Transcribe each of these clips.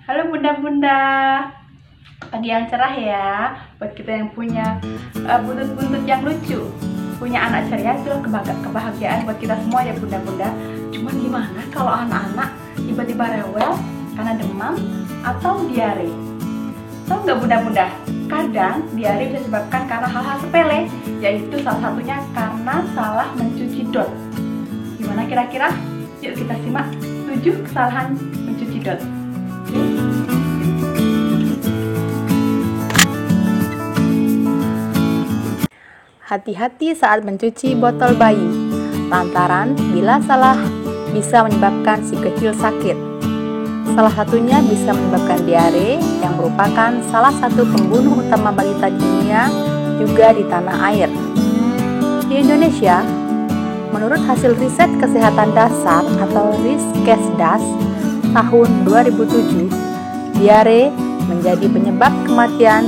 Halo bunda-bunda, pagi yang cerah ya. Buat kita yang punya buntut-buntut yang lucu, punya anak ceria, itu kebahagiaan buat kita semua ya bunda-bunda. Cuman gimana kalau anak-anak tiba-tiba rewel karena demam atau diare? Tahu nggak bunda-bunda? Kadang diare bisa disebabkan karena hal-hal sepele, yaitu salah satunya karena salah mencuci dot. Gimana kira-kira? Yuk kita simak 7 kesalahan mencuci dot. Hati-hati saat mencuci botol bayi, lantaran bila salah bisa menyebabkan si kecil sakit. Salah satunya bisa menyebabkan diare yang merupakan salah satu pembunuh utama balita di dunia, juga di tanah air. Di Indonesia, menurut hasil riset kesehatan dasar atau Riskesdas tahun 2007, diare menjadi penyebab kematian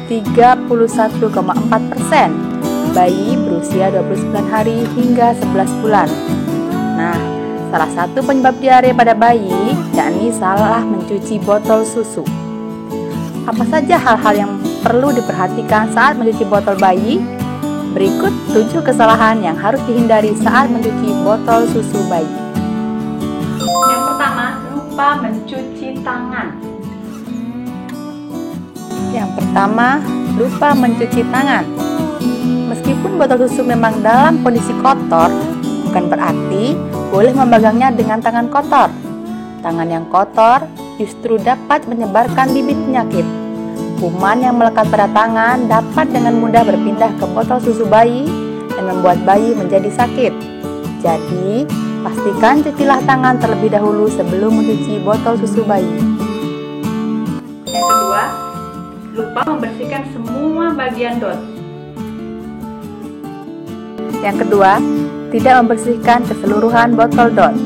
31,4% bayi berusia 29 hari hingga 11 bulan. Nah, salah satu penyebab diare pada bayi yakni salah mencuci botol susu. Apa saja hal-hal yang perlu diperhatikan saat mencuci botol bayi? Berikut 7 kesalahan yang harus dihindari saat mencuci botol susu bayi. Yang pertama, lupa mencuci tangan. Yang pertama, lupa mencuci tangan. Meskipun botol susu memang dalam kondisi kotor, bukan berarti boleh memegangnya dengan tangan kotor. Tangan yang kotor justru dapat menyebarkan bibit penyakit. Kuman yang melekat pada tangan dapat dengan mudah berpindah ke botol susu bayi dan membuat bayi menjadi sakit. Jadi, pastikan cucilah tangan terlebih dahulu sebelum mencuci botol susu bayi. Yang kedua, lupa membersihkan semua bagian dot. Yang kedua, tidak membersihkan keseluruhan botol dot.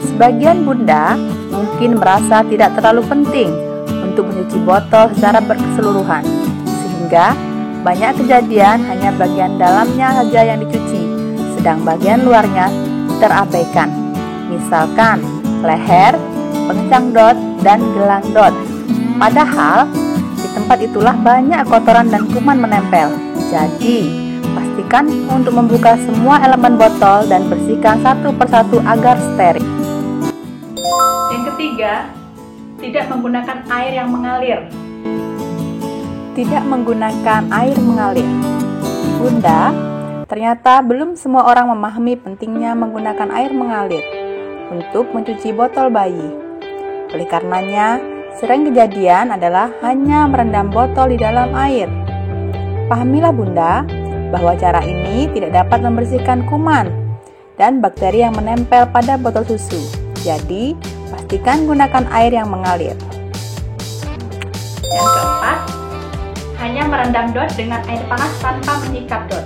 Sebagian bunda mungkin merasa tidak terlalu penting untuk mencuci botol secara berkeseluruhan, sehingga banyak kejadian hanya bagian dalamnya saja yang dicuci, sedang bagian luarnya terabaikan. Misalkan leher, pengecang dot, dan gelang dot. Padahal di tempat itulah banyak kotoran dan kuman menempel. Jadi pastikan untuk membuka semua elemen botol dan bersihkan satu persatu agar steril. Yang ketiga, tidak menggunakan air yang mengalir. Tidak menggunakan air mengalir. Bunda, ternyata belum semua orang memahami pentingnya menggunakan air mengalir untuk mencuci botol bayi. Oleh karenanya, sering kejadian adalah hanya merendam botol di dalam air. Pahamilah bunda, bahwa cara ini tidak dapat membersihkan kuman dan bakteri yang menempel pada botol susu. Jadi, pastikan gunakan air yang mengalir. Yang keempat, hanya merendam dot dengan air panas tanpa menyikat dot.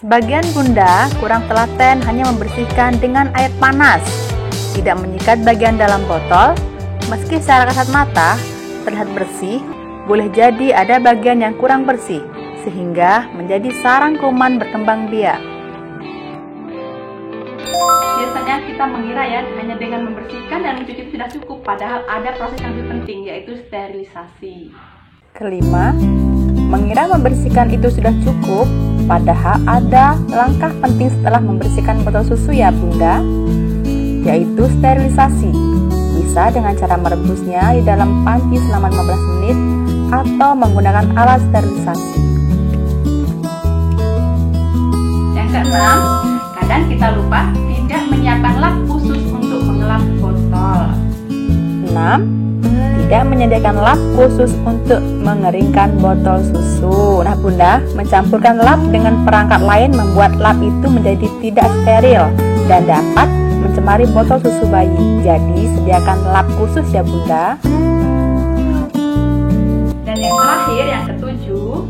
Sebagian bunda kurang telaten hanya membersihkan dengan air panas, tidak menyikat bagian dalam botol. Meski secara kasat mata terlihat bersih, boleh jadi ada bagian yang kurang bersih, sehingga menjadi sarang kuman berkembang biak. Biasanya kita mengira ya hanya dengan membersihkan dan mencuci itu sudah cukup, padahal ada proses yang lebih penting, yaitu sterilisasi. Kelima, mengira membersihkan itu sudah cukup, padahal ada langkah penting setelah membersihkan botol susu ya bunda, yaitu sterilisasi. Bisa dengan cara merebusnya di dalam panci selama 15 menit atau menggunakan alat sterilisasi. Yang keenam, kadang kita lupa tidak menyiapkan lap khusus untuk mengelap botol. 6. Tidak menyediakan lap khusus untuk mengeringkan botol susu. Nah bunda, mencampurkan lap dengan perangkat lain membuat lap itu menjadi tidak steril dan dapat mencemari botol susu bayi. Jadi sediakan lap khusus ya bunda. Dan yang terakhir, yang ketujuh,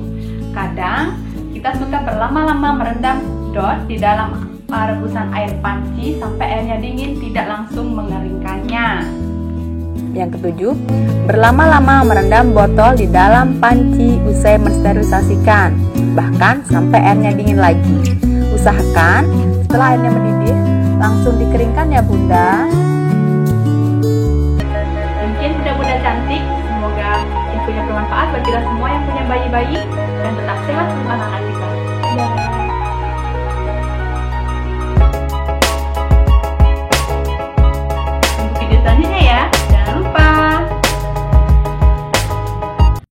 kadang kita suka berlama-lama merendam dot di dalam rebusan air panci sampai airnya dingin, tidak langsung mengeringkannya. Yang ketujuh, berlama-lama merendam botol di dalam panci usai mensterilisasikan, bahkan sampai airnya dingin lagi. Usahakan setelah airnya mendidih langsung dikeringkan ya bunda. Mungkin sudah bermanfaat buat kita semua yang punya bayi-bayi, dan tetap sehat untuk anak-anak kita.